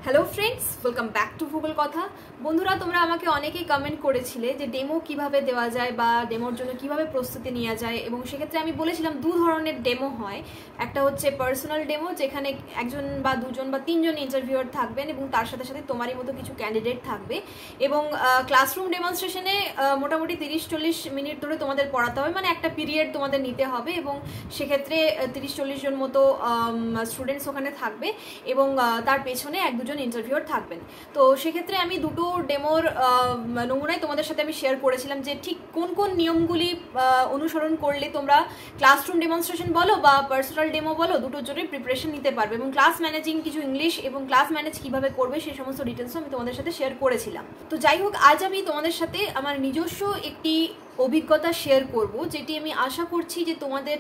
Hello friends, welcome back to ভূগোল কথা। বন্ধুরা, তোমরা আমাকে অনেকেই কমেন্ট করেছিলে যে ডেমো কিভাবে দেওয়া যায় বা ডেমোর জন্য কিভাবে প্রস্তুতি নেওয়া যায়, এবং সেক্ষেত্রে আমি বলেছিলাম দু ধরনের ডেমো হয়। একটা হচ্ছে পার্সোনাল ডেমো, যেখানে একজন বা দুজন বা তিনজন ইন্টারভিউয়ার থাকবেন এবং তার সাথে সাথে তোমারই মতো কিছু ক্যান্ডিডেট থাকবে, এবং ক্লাসরুম ডেমনস্ট্রেশনে মোটামুটি 30-40 মিনিট ধরে তোমাদের পড়াতে হবে, মানে একটা পিরিয়ড তোমাদের নিতে হবে, এবং সেক্ষেত্রে 30-40 জন মতো স্টুডেন্টস ওখানে থাকবে এবং তার পেছনে এক দুজন ইন্টারভিউয়ার থাকবেন। তো সেক্ষেত্রে আমি দুটো ডেমোর নমুনায় তোমাদের সাথে আমি শেয়ার করেছিলাম যে ঠিক কোন কোন নিয়মগুলি অনুসরণ করলে তোমরা ক্লাসরুম ডেমনস্ট্রেশন বলো বা পার্সোনাল ডেমো বলো, দুটোর জন্যই প্রিপারেশন নিতে পারবে, এবং ক্লাস ম্যানেজিং কিছু ইংলিশ এবং ক্লাস ম্যানেজ কিভাবে করবে সেই সমস্ত ডিটেলসও আমি তোমাদের সাথে শেয়ার করেছিলাম। তো যাই হোক, আজ আমি তোমাদের সাথে আমার নিজস্ব একটি অভিজ্ঞতা শেয়ার করব, যেটি আমি আশা করছি যে তোমাদের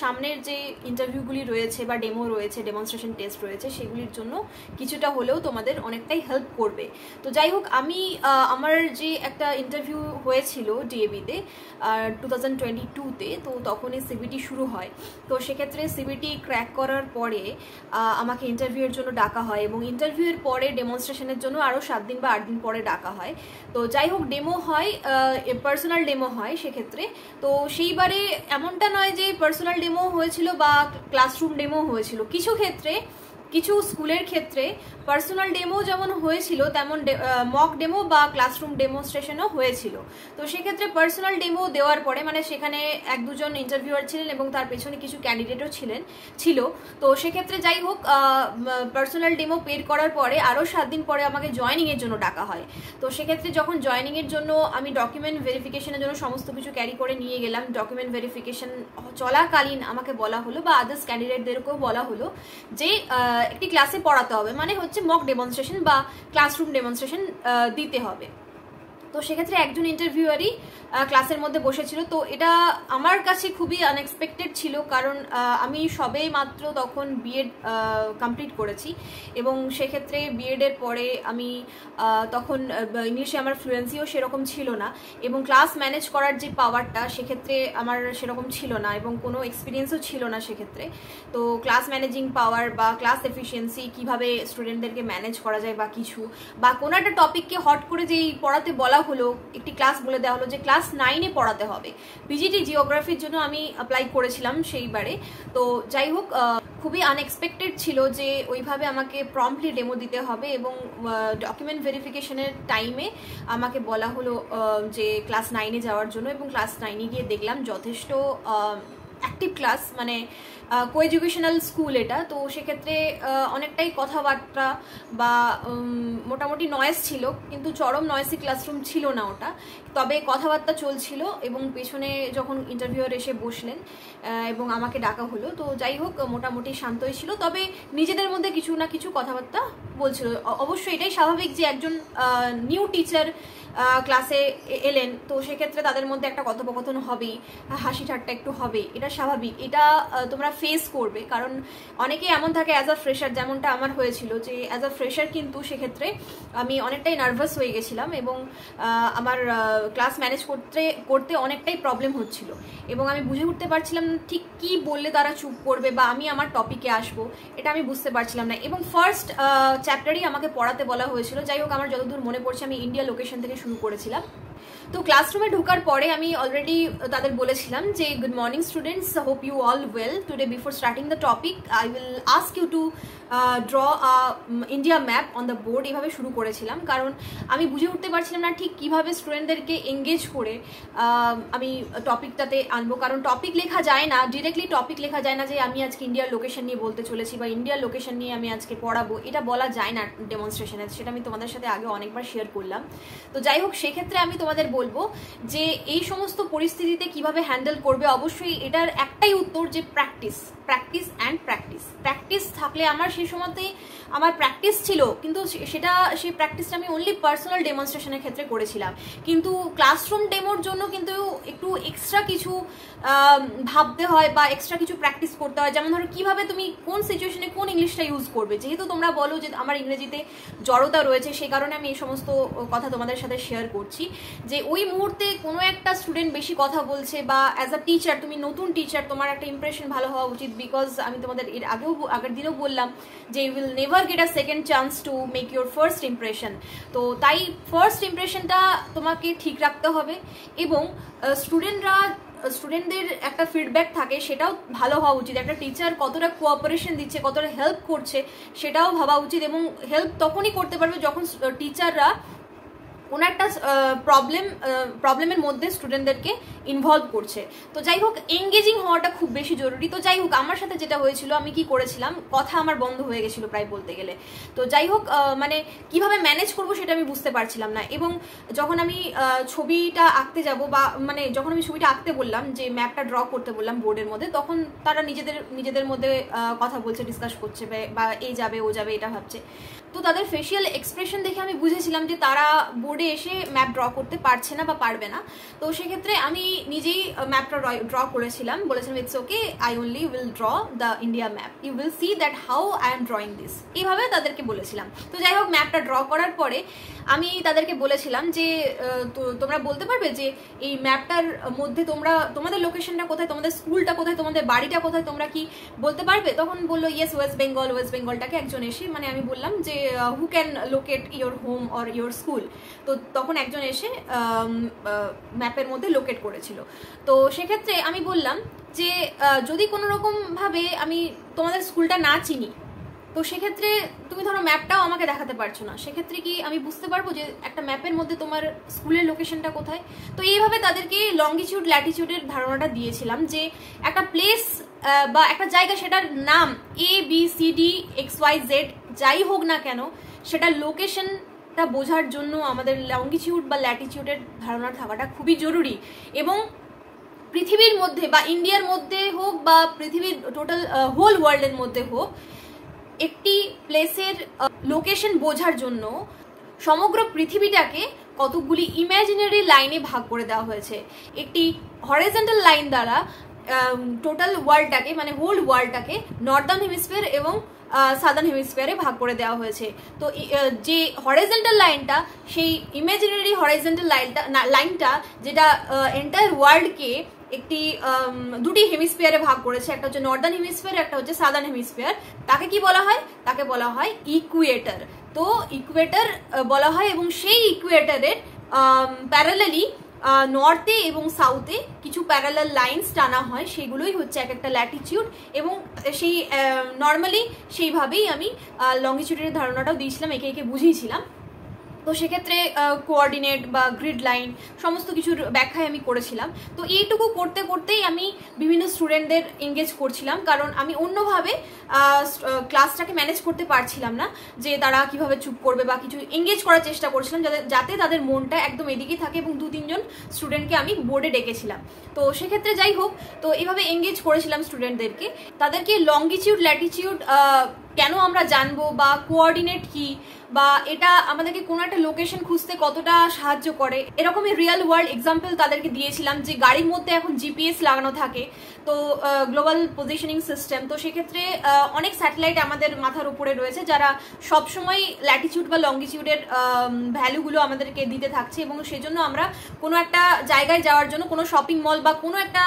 সামনের যে ইন্টারভিউগুলি রয়েছে বা ডেমো রয়েছে, ডেমনস্ট্রেশন টেস্ট রয়েছে, সেগুলির জন্য কিছুটা হলেও তোমাদের অনেকটাই হেল্প করবে। তো যাই হোক, আমি আমার যে একটা ইন্টারভিউ হয়েছিল ডিএবিতে 2022-তে, তো তখনই সিবিটি শুরু হয়। তো সেক্ষেত্রে সিবিটি ক্র্যাক করার পরে আমাকে ইন্টারভিউয়ের জন্য ডাকা হয়, এবং ইন্টারভিউয়ের পরে ডেমনস্ট্রেশনের জন্য আরও 7 দিন বা 8 দিন পরে ডাকা হয়। তো যাই হোক, ডেমো হয়, পার্সোনাল ডেমো হয় সেক্ষেত্রে। তো সেইবারে এমনটা নয় যে পার্সোনাল ডেমো হয়েছিল বা ক্লাসরুম ডেমো হয়েছিল, কিছু ক্ষেত্রে কিছু স্কুলের ক্ষেত্রে পার্সোনাল ডেমো যেমন হয়েছিল তেমন মক ডেমো বা ক্লাসরুম ডেমনস্ট্রেশনও হয়েছিল। তো সেক্ষেত্রে পার্সোনাল ডেমো দেওয়ার পরে, মানে সেখানে এক দুজন ইন্টারভিউয়ার ছিলেন এবং তার পেছনে কিছু ক্যান্ডিডেটও ছিল। তো সেক্ষেত্রে যাই হোক, পার্সোনাল ডেমো পেড করার পরে আরও 7 দিন পরে আমাকে জয়েনিংয়ের জন্য ডাকা হয়। তো সেক্ষেত্রে যখন জয়েনিংয়ের জন্য আমি ডকুমেন্ট ভেরিফিকেশনের জন্য সমস্ত কিছু ক্যারি করে নিয়ে গেলাম, ডকুমেন্ট ভেরিফিকেশন চলাকালীন আমাকে বলা হলো বা আদার্স ক্যান্ডিডেটদেরকেও বলা হলো যে একটি ক্লাসে পড়াতে হবে, মানে হচ্ছে মক ডেমনস্ট্রেশন বা ক্লাসরুম ডেমনস্ট্রেশন দিতে হবে। তো সেক্ষেত্রে একজন ইন্টারভিউয়ারই ক্লাসের মধ্যে বসেছিল। তো এটা আমার কাছে খুবই আনএক্সপেক্টেড ছিল, কারণ আমি সবে মাত্র তখন বিএড কমপ্লিট করেছি, এবং সেক্ষেত্রে বিএডের পরে আমি তখন ইংলিশে আমার ফ্লুয়েন্সিও সেরকম ছিল না, এবং ক্লাস ম্যানেজ করার যে পাওয়ারটা সেক্ষেত্রে আমার সেরকম ছিল না, এবং কোনো এক্সপিরিয়েন্সও ছিল না সেক্ষেত্রে। তো ক্লাস ম্যানেজিং পাওয়ার বা ক্লাস এফিসিয়েন্সি, কীভাবে স্টুডেন্টদেরকে ম্যানেজ করা যায় বা কিছু, বা কোনো একটা টপিককে হট করে যেই পড়াতে বলা হলো, একটি ক্লাস বলে দেওয়া হলো যে ক্লাস 9-এ পড়াতে হবে। পিজিটি জিওগ্রাফির জন্য আমি অ্যাপ্লাই করেছিলাম সেইবারে। তো যাই হোক, খুবই আনএক্সপেক্টেড ছিল যে ওইভাবে আমাকে প্রম্পটলি ডেমো দিতে হবে, এবং ডকুমেন্ট ভেরিফিকেশনের টাইমে আমাকে বলা হলো যে ক্লাস 9-এ যাওয়ার জন্য, এবং ক্লাস 9-এ গিয়ে দেখলাম যথেষ্ট অ্যাক্টিভ ক্লাস, মানে কোএডুকেশনাল স্কুল এটা। তো সেক্ষেত্রে অনেকটাই কথাবার্তা বা মোটামুটি নয়েজ ছিল, কিন্তু চরম নয়েসি ক্লাসরুম ছিল না ওটা, তবে কথাবার্তা চলছিল। এবং পেছনে যখন ইন্টারভিউয়ার এসে বসলেন এবং আমাকে ডাকা হলো, তো যাই হোক মোটামুটি শান্তই ছিল, তবে নিজেদের মধ্যে কিছু না কিছু কথাবার্তা বলছিল। অবশ্যই এটাই স্বাভাবিক যে একজন নিউ টিচার ক্লাসে এলেন, তো সেক্ষেত্রে তাদের মধ্যে একটা কথোপকথন হবেই, হাসি ঠাট্টা একটু হবেই, এটা স্বাভাবিক, এটা তোমরা ফেস করবে। কারণ অনেকে এমন থাকে অ্যাজ আ ফ্রেশার, যেমনটা আমার হয়েছিল যে অ্যাজ আ ফ্রেশার কিন্তু সেক্ষেত্রে আমি অনেকটাই নার্ভাস হয়ে গেছিলাম, এবং আমার ক্লাস ম্যানেজ করতে অনেকটাই প্রবলেম হচ্ছিল, এবং আমি বুঝে উঠতে পারছিলাম ঠিক কি বললে তারা চুপ করবে বা আমি আমার টপিকে আসবো, এটা আমি বুঝতে পারছিলাম না। এবং ফার্স্ট চ্যাপ্টারই আমাকে পড়াতে বলা হয়েছিল। যাই হোক, আমার যতদূর মনে পড়ছে আমি ইন্ডিয়া লোকেশন থেকে শুরু করেছিলাম। তো ক্লাসরুমে ঢোকার পরে আমি অলরেডি তাদের বলেছিলাম যে good morning students, hope you all well. Today before starting the topic I will ask you to draw India map on the board. এভাবে শুরু করেছিলাম, কারণ আমি বুঝে উঠতে পারছিলাম না ঠিক কীভাবে স্টুডেন্টদেরকে এঙ্গেজ করে আমি টপিকটাতে আনবো, কারণ টপিক লেখা যায় না, ডিরেক্টলি টপিক লেখা যায় না যে আমি আজকে ইন্ডিয়ার লোকেশন নিয়ে বলতে চলেছি বা ইন্ডিয়ার লোকেশন নিয়ে আমি আজকে পড়াবো, এটা বলা যায় না ডেমনস্ট্রেশনে, সেটা আমি তোমাদের সাথে আগে অনেকবার শেয়ার করলাম। তো যাই হোক, সেক্ষেত্রে আমি তোমাদের বলবো যে এই সমস্ত পরিস্থিতিতে কিভাবে হ্যান্ডেল করবে। অবশ্যই এটার একটাই উত্তর যে practice, practice and practice. Practice থাকলে আমার সেই সময়তে আমার প্র্যাকটিস ছিল, কিন্তু সেই প্র্যাকটিসটা আমি অনলি পার্সোনাল ডেমনস্ট্রেশনের ক্ষেত্রে করেছিলাম, কিন্তু ক্লাসরুম ডেমোর জন্য কিন্তু একটু এক্সট্রা কিছু ভাবতে হয় বা এক্সট্রা কিছু প্র্যাকটিস করতে হয়। যেমন ধরো কিভাবে তুমি কোন সিচুয়েশনে কোন ইংলিশটা ইউজ করবে, যেহেতু তোমরা বলো যে আমার ইংরেজিতে জড়তা রয়েছে, সেই কারণে আমি এই সমস্ত কথা তোমাদের সাথে শেয়ার করছি। যে ওই মুহূর্তে কোনো একটা স্টুডেন্ট বেশি কথা বলছে, বা অ্যাজ আ টিচার, তুমি নতুন টিচার, তোমার একটা ইমপ্রেশন ভালো হওয়া উচিত, বিকজ আমি তোমাদের আগের দিনও বললাম যে you will never never get a second chance to make your first impression. তো তাই ফার্স্ট ইমপ্রেশনটা তোমাকে ঠিক রাখতে হবে, এবং স্টুডেন্টদের একটা ফিডব্যাক থাকে সেটাও ভালো হওয়া উচিত। একটা টিচার কতটা কোঅপারেশন দিচ্ছে, কতটা হেল্প করছে সেটাও ভাবা উচিত, এবং হেল্প তখনই করতে পারবে যখন টিচাররা কোনো একটা প্রবলেমের মধ্যে স্টুডেন্টদেরকে ইনভলভ করছে। তো যাই হোক, এঙ্গেজিং হওয়াটা খুব বেশি জরুরি। তো যাই হোক, আমার সাথে যেটা হয়েছিল, আমি কি করেছিলাম, কথা আমার বন্ধ হয়ে গেছিলো প্রায় বলতে গেলে। তো যাই হোক, মানে কিভাবে ম্যানেজ করবো সেটা আমি বুঝতে পারছিলাম না। এবং যখন আমি ছবিটা আঁকতে যাব, বা মানে যখন আমি ছবিটা আঁকতে বললাম, যে ম্যাপটা ড্র করতে বললাম বোর্ডের মধ্যে, তখন তারা নিজেদের মধ্যে কথা বলছে, ডিসকাস করছে, বা এই যাবে ও যাবে এটা ভাবছে। তো তাদের ফেশিয়াল এক্সপ্রেশন দেখে আমি বুঝেছিলাম যে তারা বোর্ডে এসে ম্যাপ ড্র করতে পারছে না বা পারবে না। তো সেক্ষেত্রে আমি নিজেই ম্যাপটা ড্র করেছিলাম, বলেছিলাম it's okay, I only will draw the India map, you will see that how I am drawing this, এইভাবে তাদেরকে বলেছিলাম। তো যাই হোক, ম্যাপটা ড্র করার পরে আমি তাদেরকে বলেছিলাম যে তোমরা বলতে পারবে যে এই ম্যাপটার মধ্যে তোমাদের লোকেশনটা কোথায়, তোমাদের স্কুলটা কোথায়, তোমাদের বাড়িটা কোথায়, তোমরা কি বলতে পারবে? তখন বললো ইয়েস, ওয়েস্ট বেঙ্গলটাকে একজন এসে, মানে আমি বললাম যে who can locate your home or your school. তো তখন একজন এসে ম্যাপের মধ্যে লোকেট করেছিল। তো সেক্ষেত্রে আমি বললাম যে যদি কোনো রকমভাবে আমি তোমাদের স্কুলটা না চিনি, তো সেক্ষেত্রে তুমি ধরো ম্যাপটাও আমাকে দেখাতে পারছো না, সেক্ষেত্রে কি আমি বুঝতে পারবো যে একটা ম্যাপের মধ্যে তোমার স্কুলের লোকেশনটা কোথায়? তো এইভাবে তাদেরকে লঙ্গিটিউড ল্যাটিটিউডের ধারণাটা দিয়েছিলাম, যে একটা প্লেস বা একটা জায়গা, সেটার নাম ABCDXYZ যাই হোক না কেন, সেটা লোকেশনটা বোঝার জন্য আমাদের লঙ্গিটিউড বা ল্যাটিটিউডের ধারণা থাকাটা খুবই জরুরি। এবং পৃথিবীর মধ্যে বা ইন্ডিয়ার মধ্যে হোক বা পৃথিবীর টোটাল হোল ওয়ার্ল্ডের মধ্যে হোক, একটি প্লেসের লোকেশন বোঝার জন্য সমগ্র পৃথিবীটাকে কতগুলি ইমাজিনারি লাইনে ভাগ করে দেওয়া হয়েছে। একটি হরিজন্টাল লাইন দ্বারা টোটাল ওয়ার্ল্ডটাকে, মানে হোল ওয়ার্ল্ডটাকে নর্দার্ন হেমিস্ফিয়ার এবং সাদার্ন হেমিস্ফিয়ারে ভাগ করে দেওয়া হয়েছে। তো যে হরিজন্টাল লাইনটা, সেই ইমাজিনারি হরিজন্টাল লাইনটা যেটা এন্টায়ার ওয়ার্ল্ডকে একটি দুটি হেমিস্ফিয়ারে ভাগ করেছে, একটা হচ্ছে নর্দার্ন হেমিস্ফিয়ার, একটা হচ্ছে সাদার্ন হেমিস্ফিয়ার। তাকে কি বলা হয়? তাকে বলা হয় ইকুয়েটর। তো ইকুয়েটর বলা হয়, এবং সেই ইকুয়েটরের প্যারালালি নর্থে এবং সাউথে কিছু প্যারালাল লাইন্স টানা হয়, সেগুলোই হচ্ছে এক একটা ল্যাটিটিউড। এবং সেই নর্মালি সেইভাবেই আমি লঙ্গিটিউডের ধারণাটাও দিয়েছিলাম, একে বুঝিয়েছিলাম। তো সেক্ষেত্রে কোঅর্ডিনেট বা গ্রিড লাইন সমস্ত কিছুর ব্যাখ্যায় আমি করেছিলাম। তো এইটুকু করতে করতেই আমি বিভিন্ন স্টুডেন্টদের এঙ্গেজ করছিলাম, কারণ আমি অন্যভাবে ক্লাসটাকে ম্যানেজ করতে পারছিলাম না, যে তারা কিভাবে চুপ করবে বা কিছু এঙ্গেজ করার চেষ্টা করছিলাম যাতে তাদের মনটা একদম এদিকেই থাকে। এবং 2-3 জন স্টুডেন্টকে আমি বোর্ডে ডেকেছিলাম। তো সেক্ষেত্রে যাই হোক, তো এইভাবে এঙ্গেজ করেছিলাম স্টুডেন্টদেরকে, তাদেরকে লঙ্গিটিউড ল্যাটিটিউড কেন আমরা জানবো, বা কোঅর্ডিনেট কি, বা এটা আমাদেরকে কোনো একটা লোকেশন খুঁজতে কতটা সাহায্য করে, এরকমই রিয়েল ওয়ার্ল্ড এক্সাম্পল তাদেরকে দিয়েছিলাম। যে গাড়ির মধ্যে এখন জিপিএস লাগানো থাকে, তো গ্লোবাল পজিশনিং সিস্টেম, তো সেক্ষেত্রে অনেক স্যাটেলাইট আমাদের মাথার উপরে রয়েছে, যারা সবসময় ল্যাটিটিউড বা লঙ্গিটিউডের ভ্যালুগুলো আমাদেরকে দিতে থাকছে। এবং সেজন্য আমরা কোনো একটা জায়গায় যাওয়ার জন্য, কোনো শপিং মল বা কোনো একটা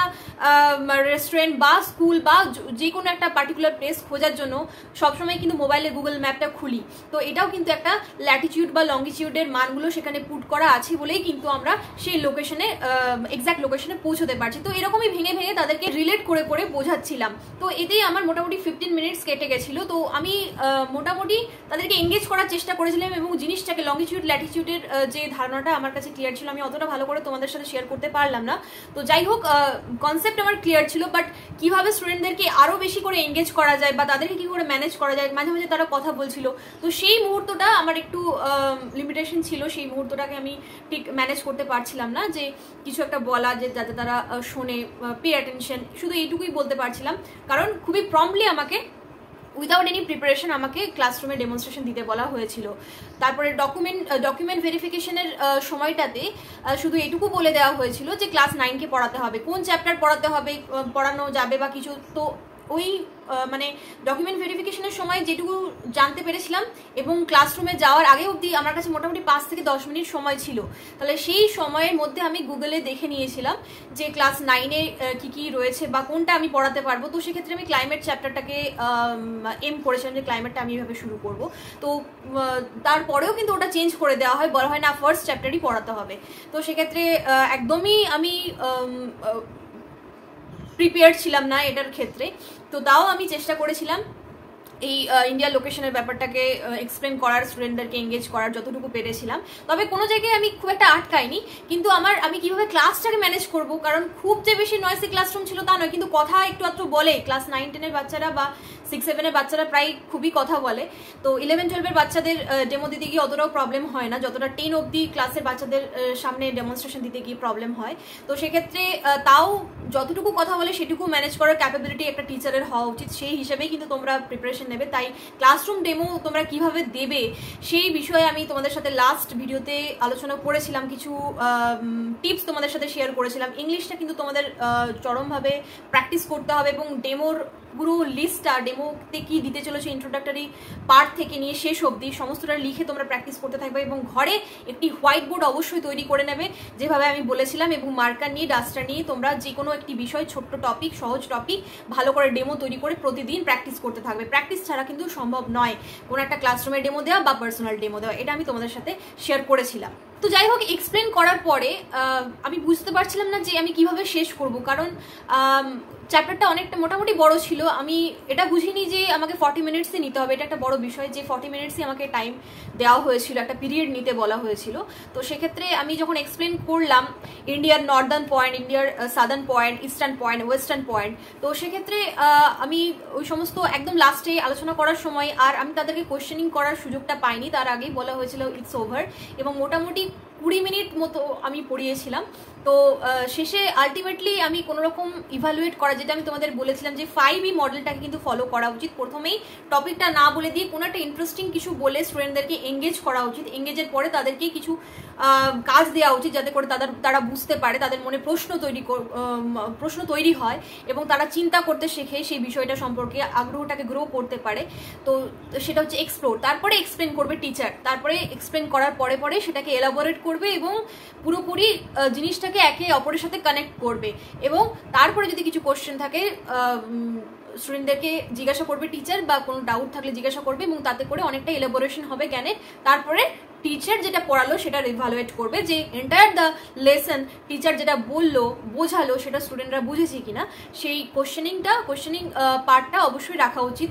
রেস্টুরেন্ট বা স্কুল বা যে কোনো একটা পার্টিকুলার প্লেস খোঁজার জন্য সবসময় কিন্তু মোবাইলে গুগল ম্যাপটা খুলি। তো এটাও কিন্তু একটা ল্যাটিটিউড বা লঙ্গিটিউডের মানগুলো সেখানে পুট করা আছে বলেই কিন্তু আমরা সেই লোকেশনে, এক্সাক্ট লোকেশনে পৌঁছতে পারছি। তো এরকমই ভেঙে ভেঙে তাদেরকে রিলেট করে করে বোঝাচ্ছিলাম। তো এতেই আমার মোটামুটি 15 মিনিটস কেটে গেছিলো। তো আমি মোটামুটি তাদেরকে এঙ্গেজ করার চেষ্টা করেছিলাম, এবং জিনিসটাকে লঙ্গিটিউড ল্যাটিটিউডের যে ধারণাটা আমার কাছে ক্লিয়ার ছিল, আমি অতটা ভালো করে তোমাদের সাথে শেয়ার করতে পারলাম না। তো যাই হোক, কনসেপ্ট আমার ক্লিয়ার ছিল, বাট কিভাবে স্টুডেন্টদেরকে আরও বেশি করে এঙ্গেজ করা যায় বা তাদেরকে কি করে ম্যানেজ করা যায়, মাঝে মাঝে তারা কথা বলছিল। তো সেই মুহূর্তটা আমার একটু লিমিটেশন ছিল, সেই মুহূর্তটাকে আমি ঠিক ম্যানেজ করতে পারছিলাম না, যে কিছু একটা বলা, যে যাতে তারা শোনে, পে অ্যাটেনশন, শুধু এইটুকুই বলতে পারছিলাম। কারণ খুবই প্রম্পটলি আমাকে উইদাউট এনি প্রিপারেশন আমাকে ক্লাসরুমে ডেমনস্ট্রেশন দিতে বলা হয়েছিল। তারপরে ডকুমেন্ট ভেরিফিকেশনের সময়টাতে শুধু এইটুকু বলে দেওয়া হয়েছিল যে ক্লাস 9কে পড়াতে হবে, কোন চ্যাপ্টার পড়াতে হবে, পড়ানো যাবে বা কিছু। তো ওই মানে ডকুমেন্ট ভেরিফিকেশনের সময় যেটুকু জানতে পেরেছিলাম এবং ক্লাসরুমে যাওয়ার আগে অবধি আমার কাছে মোটামুটি 5 থেকে 10 মিনিট সময় ছিল, তাহলে সেই সময়ের মধ্যে আমি গুগলে দেখে নিয়েছিলাম যে ক্লাস 9-এ কি কি রয়েছে বা কোনটা আমি পড়াতে পারবো। তো সেক্ষেত্রে আমি ক্লাইমেট চ্যাপ্টারটাকে এম করেছিলাম যে ক্লাইমেটটা আমি এভাবে শুরু করব। তো তারপরেও কিন্তু ওটা চেঞ্জ করে দেওয়া হয়, বলা হয় না ফার্স্ট চ্যাপ্টারই পড়াতে হবে। তো সেক্ষেত্রে একদমই আমি প্রিপেয়ার ছিলাম না এটার ক্ষেত্রে। তো তাও আমি চেষ্টা করেছিলাম এই ইন্ডিয়ার লোকেশনের ব্যাপারটাকে এক্সপ্লেন করার, স্টুডেন্টদেরকে এঙ্গেজ করার যতটুকু পেরেছিলাম। তবে কোনো জায়গায় আমি খুব একটা আটকাইনি, কিন্তু আমি কিভাবে ক্লাসটাকে ম্যানেজ করব, কারণ খুব যে বেশি নয়েসি ক্লাসরুম ছিল তা নয়, কিন্তু কথা একটু আধটু বলে। ক্লাস 9-10-এর বাচ্চারা বা 6-7-এর বাচ্চারা প্রায় খুবই কথা বলে। তো 11-12-এর বাচ্চাদের ডেমো দিতে গিয়ে অতটাও প্রবলেম হয় না যতটা 10 অবধি ক্লাসের বাচ্চাদের সামনে ডেমনস্ট্রেশন দিতে গিয়ে প্রবলেম হয়। তো সেক্ষেত্রে তাও যতটুকু কথা বলে সেটুকু ম্যানেজ করার ক্যাপাবিলিটি একটা টিচারের হওয়া উচিত, সেই হিসেবেই কিন্তু তোমরা প্রিপারেশন নেবে। তাই ক্লাসরুম ডেমো তোমরা কিভাবে দেবে সেই বিষয়ে আমি তোমাদের সাথে লাস্ট ভিডিওতে আলোচনা করেছিলাম, কিছু টিপস তোমাদের সাথে শেয়ার করেছিলাম। ইংলিশটা কিন্তু তোমাদের চরমভাবে প্র্যাকটিস করতে হবে এবং ডেমোর পুরো লিস্টটা, ডেমোতে কি দিতে চলেছে ইন্ট্রোডাক্টরি পার্ট থেকে নিয়ে শেষ অবধি সমস্তটা লিখে তোমরা প্র্যাকটিস করতে থাকবে এবং ঘরে একটি হোয়াইট বোর্ড অবশ্যই তৈরি করে নেবে যেভাবে আমি বলেছিলাম, এবং মার্কার নিয়ে, ডাস্টার নিয়ে তোমরা যে কোনো একটি বিষয়, ছোট্ট টপিক, সহজ টপিক ভালো করে ডেমো তৈরি করে প্রতিদিন প্র্যাকটিস করতে থাকবে। প্র্যাকটিস ছাড়া কিন্তু সম্ভব নয় কোনো একটা ক্লাসরুমের ডেমো দেওয়া বা পার্সোনাল ডেমো দেওয়া, এটা আমি তোমাদের সাথে শেয়ার করেছিলাম। তো যাই হোক, এক্সপ্লেন করার পরে আমি বুঝতে পারছিলাম না যে আমি কিভাবে শেষ করব, কারণ চ্যাপ্টারটা অনেকটা মোটামুটি বড় ছিল। আমি এটা বুঝিনি যে আমাকে 40 মিনিটসই নিতে হবে, এটা একটা বড় বিষয় যে 40 মিনিটসই আমাকে টাইম দেওয়া হয়েছিল, একটা পিরিয়ড নিতে বলা হয়েছিল। তো সেক্ষেত্রে আমি যখন এক্সপ্লেন করলাম ইন্ডিয়ার নর্দার্ন পয়েন্ট, ইন্ডিয়ার southern point, eastern point, western point, তো সেক্ষেত্রে আমি ওই সমস্ত একদম লাস্টে আলোচনা করার সময় আর আমি তাদেরকে কোয়েশ্চেনিং করার সুযোগটা পাইনি, তার আগেই বলা হয়েছিল ইটস ওভার, এবং মোটামুটি 20 মিনিট মতো আমি পড়িয়েছিলাম। তো শেষে আলটিমেটলি আমি কোনোরকম ইভ্যালুয়েট করা, যেটা আমি তোমাদের বলেছিলাম যে 5E মডেলটাকে কিন্তু ফলো করা উচিত। প্রথমেই টপিকটা না বলে দিয়ে কোনো একটা ইন্টারেস্টিং কিছু বলে স্টুডেন্টদেরকে এঙ্গেজ করা উচিত। এঙ্গেজের পরে তাদেরকে কিছু কাজ দেওয়া উচিত যাতে করে তারা বুঝতে পারে, তাদের মনে প্রশ্ন তৈরি হয় এবং তারা চিন্তা করতে শেখে, সেই বিষয়টা সম্পর্কে আগ্রহটাকে গ্রো করতে পারে। তো সেটা হচ্ছে এক্সপ্লোর। তারপরে এক্সপ্লেন করবে টিচার, তারপরে এক্সপ্লেন করার পরে পরে সেটাকে এলাবোরেট করবে এবং পুরোপুরি জিনিসটাকে একে অপরের সাথে কানেক্ট করবে, এবং তারপরে যদি কিছু কোশ্চেন থাকে স্টুডেন্টদেরকে জিজ্ঞাসা করবে টিচার, বা কোনো ডাউট থাকলে জিজ্ঞাসা করবে, এবং তাতে করে অনেকটা এলাবোরেশন হবে জ্ঞানের। তারপরে টিচার যেটা পড়ালো সেটা রিভালুয়েট করবে যে এন্টায়ার দ্য লেসন টিচার যেটা বললো, বোঝালো, সেটা স্টুডেন্টরা বুঝেছে কিনা। সেই কোশ্চেনিং পার্টটা অবশ্যই রাখা উচিত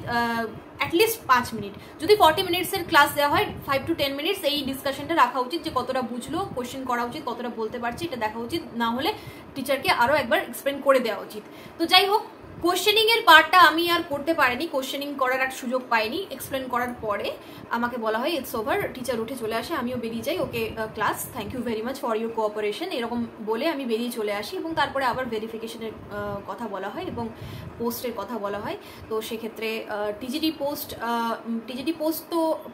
অ্যাটলিস্ট 5 মিনিট। যদি 40 মিনিটসের ক্লাস দেওয়া হয়, 5 to 10 মিনিটস এই ডিসকাশনটা রাখা উচিত যে কতটা বুঝলো, কোশ্চেন করা উচিত, কতটা বলতে পারছি এটা দেখা উচিত, না হলে টিচারকে আরও একবার এক্সপ্লেন করে দেওয়া উচিত। তো যাই হোক, কোশ্চেনিং এর পার্টটা আমি আর করতে পারিনি, কোশ্চেনিং করার এক সুযোগ পাইনি। এক্সপ্লেন করার পরে আমাকে বলা হয় ইটস ওভার, টিচার উঠে চলে আসে, আমিও বেরিয়ে যাই, okay class, thank you very much for your cooperation, এরকম বলে আমি বেরিয়ে চলে আসি। এবং তারপরে আবার ভেরিফিকেশনের কথা বলা হয় এবং পোস্টের কথা বলা হয়। তো সেক্ষেত্রে টিজিটি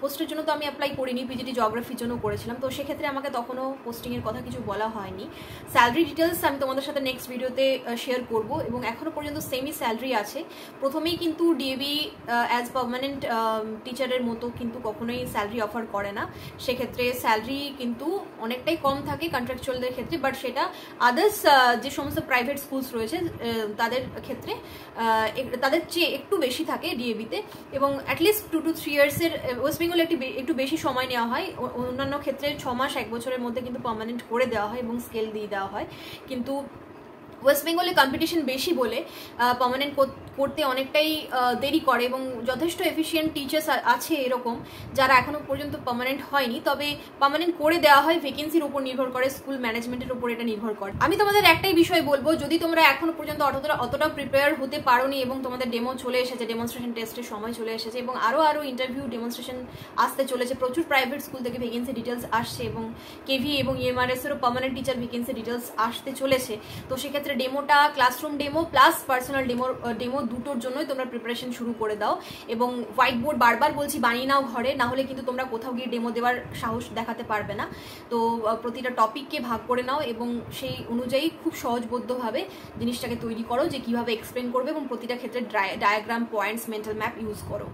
পোস্টের জন্য তো আমি অ্যাপ্লাই করিনি, পিজিটি জিওগ্রাফির জন্য করেছিলাম। তো সেক্ষেত্রে আমাকে তখনও পোস্টিংয়ের কথা কিছু বলা হয়নি। স্যালারি ডিটেলস আমি তোমাদের সাথে নেক্সট ভিডিওতে শেয়ার করব, এবং এখনও পর্যন্ত সেমি স্যালারি আছে। প্রথমেই কিন্তু ডিএবি অ্যাজ পার্মানেন্ট টিচারের মতো কিন্তু কখনোই স্যালারি অফার করে না, সেক্ষেত্রে স্যালারি কিন্তু অনেকটাই কম থাকে কন্ট্রাকচুয়ালদের ক্ষেত্রে, বাট সেটা আদার্স যে সমস্ত প্রাইভেট স্কুলস রয়েছে তাদের ক্ষেত্রে তাদের চেয়ে একটু বেশি থাকে ডিএবিতে, এবং অ্যাটলিস্ট 2 to 3 ইয়ার্সের, ওয়েস্ট বেঙ্গলে একটু বেশি সময় নেওয়া হয়। অন্যান্য ক্ষেত্রে 6 মাস 1 বছরের মধ্যে কিন্তু পার্মানেন্ট করে দেওয়া হয় এবং স্কেল দিয়ে দেওয়া হয়, কিন্তু ওয়েস্ট বেঙ্গলে কম্পিটিশন বেশি বলে পার্মানেন্ট করতে অনেকটাই দেরি করে, এবং যথেষ্ট এফিশিয়েন্ট টিচার্স আছে এরকম যারা এখনো পর্যন্ত পার্মানেন্ট হয়নি, তবে পার্মানেন্ট করে দেওয়া হয়, ভ্যাকেন্সির উপর নির্ভর করে, স্কুল ম্যানেজমেন্টের উপর এটা নির্ভর করে। আমি তোমাদের একটাই বিষয় বলবো, যদি তোমরা এখনো পর্যন্ত অতটা প্রিপেয়ার হতে পারোনি এবং তোমাদের ডেমো চলে এসেছে, ডেমনস্ট্রেশন টেস্টের সময় চলে এসেছে, এবং আরও ইন্টারভিউ ডেমনস্ট্রেশন আসতে চলেছে, প্রচুর প্রাইভেট স্কুল থেকে ভ্যাকেন্সি ডিটেলস আসছে, এবং কেভি এবং ইএমআরএসেরও পার্মানেন্ট টিচার ভ্যাকেন্সি ডিটেলস আসতে চলেছে। তো সেক্ষেত্রে ডেমোটা classroom demo plus personal demo demo দুটোর জন্যই তোমরা প্রিপারেশন শুরু করে দাও। এবং হোয়াইট বোর্ড বারবার বলছি বানিয়ে নাও ঘরে, না হলে কিন্তু তোমরা কোথাও গিয়ে ডেমো দেওয়ার সাহস দেখাতে পারবে না। তো প্রতিটা টপিককে ভাগ করে নাও এবং সেই অনুযায়ী খুব সহজবোধ্যভাবে জিনিসটাকে তৈরি করো যে কীভাবে এক্সপ্লেন করবে, এবং প্রতিটা ক্ষেত্রে diagram, points, mental map use করো।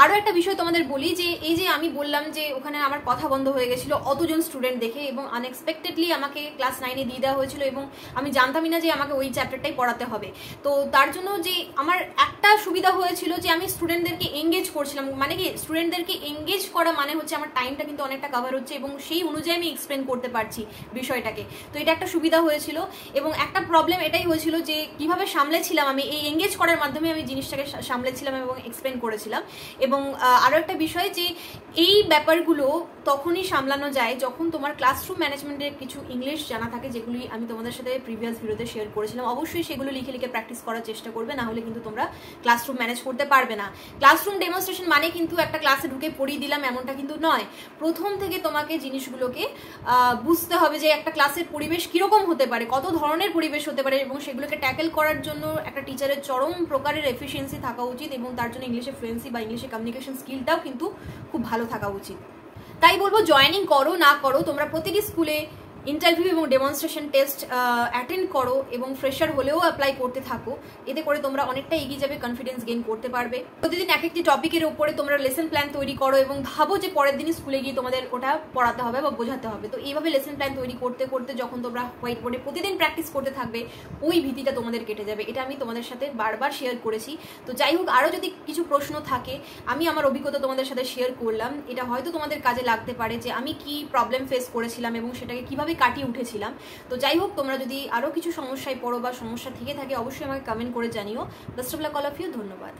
আরও একটা বিষয় তোমাদের বলি যে এই যে আমি বললাম যে ওখানে আমার কথা বন্ধ হয়ে গেছিলো অতজন স্টুডেন্ট দেখে, এবং আনএক্সপেক্টেডলি আমাকে ক্লাস 9-এ দিয়ে দেওয়া হয়েছিল এবং আমি জানতামই না যে আমাকে ওই চ্যাপ্টারটাই পড়াতে হবে। তো তার জন্য যে আমার একটা সুবিধা হয়েছিল যে আমি স্টুডেন্টদেরকে এঙ্গেজ করছিলাম, মানে কি স্টুডেন্টদেরকে এঙ্গেজ করা মানে হচ্ছে আমার টাইমটা কিন্তু অনেকটা কভার হচ্ছে এবং সেই অনুযায়ী আমি এক্সপ্লেন করতে পারছি বিষয়টাকে। তো এটা একটা সুবিধা হয়েছিল। এবং একটা প্রবলেম এটাই হয়েছিল যে কিভাবে সামলেছিলাম আমি এই এঙ্গেজ করার মাধ্যমে আমি জিনিসটাকে সামলেছিলাম এবং এক্সপ্লেন করেছিলাম। এবং আরও একটা বিষয় যে এই ব্যাপারগুলো তখনই সামলানো যায় যখন তোমার ক্লাসরুম ম্যানেজমেন্টের কিছু ইংলিশ জানা থাকে, যেগুলি আমি তোমাদের সাথে প্রিভিয়াস ভিডিওতে শেয়ার করেছিলাম। অবশ্যই সেগুলো লিখে লিখে প্র্যাকটিস করার চেষ্টা করবে, না হলে কিন্তু তোমরা ক্লাসরুম ম্যানেজ করতে পারবে না। ক্লাসরুম ডেমনস্ট্রেশন মানে কিন্তু একটা ক্লাসে ঢুকে পড়িয়ে দিলাম এমনটা কিন্তু নয়। প্রথম থেকে তোমাকে জিনিসগুলোকে বুঝতে হবে যে একটা ক্লাসের পরিবেশ কীরকম হতে পারে, কত ধরনের পরিবেশ হতে পারে, এবং সেগুলোকে ট্যাকেল করার জন্য একটা টিচারের চরম প্রকারের এফিসিয়েন্সি থাকা উচিত, এবং তার জন্য ইংলিশে ফ্লুয়েন্সি বা ইংলিশে কমিউনিকেশন স্কিলটাও কিন্তু খুব ভালো থাকা উচিত। তাই বলবো জয়েনিং করো না করো তোমরা প্রতিটি স্কুলে ইন্টারভিউ এবং ডেমনস্ট্রেশন টেস্ট অ্যাটেন্ড করো এবং ফ্রেশার হলেও অ্যাপ্লাই করতে থাকো। এতে করে তোমরা অনেকটা এগিয়ে যাবে, কনফিডেন্স গেইন করতে পারবে। প্রতিদিন এক একটি টপিকের উপরে তোমরা লেসন প্ল্যান তৈরি করো এবং ভাবো যে পরের দিনই স্কুলে গিয়ে তোমাদের ওটা পড়াতে হবে বা বোঝাতে হবে। তো এইভাবে লেসন প্ল্যান তৈরি করতে করতে যখন তোমরা হোয়াইট বোর্ডে প্রতিদিন প্র্যাকটিস করতে থাকবে ওই ভীতিটা তোমাদের কেটে যাবে। এটা আমি তোমাদের সাথে বারবার শেয়ার করেছি। তো যাই হোক, আরও যদি কিছু প্রশ্ন থাকে আমি আমার অভিজ্ঞতা তোমাদের সাথে শেয়ার করলাম। এটা হয়তো তোমাদের কাজে লাগতে পারে যে আমি কি প্রবলেম ফেস করেছিলাম এবং সেটাকে কিভাবে কাটিয়ে উঠেছিলাম। তো যাই হোক, তোমরা যদি আরও কিছু সমস্যায় পড়ো বা সমস্যা থেকে থাকে অবশ্যই আমাকে কমেন্ট করে জানিও। Best of luck all of you. ধন্যবাদ।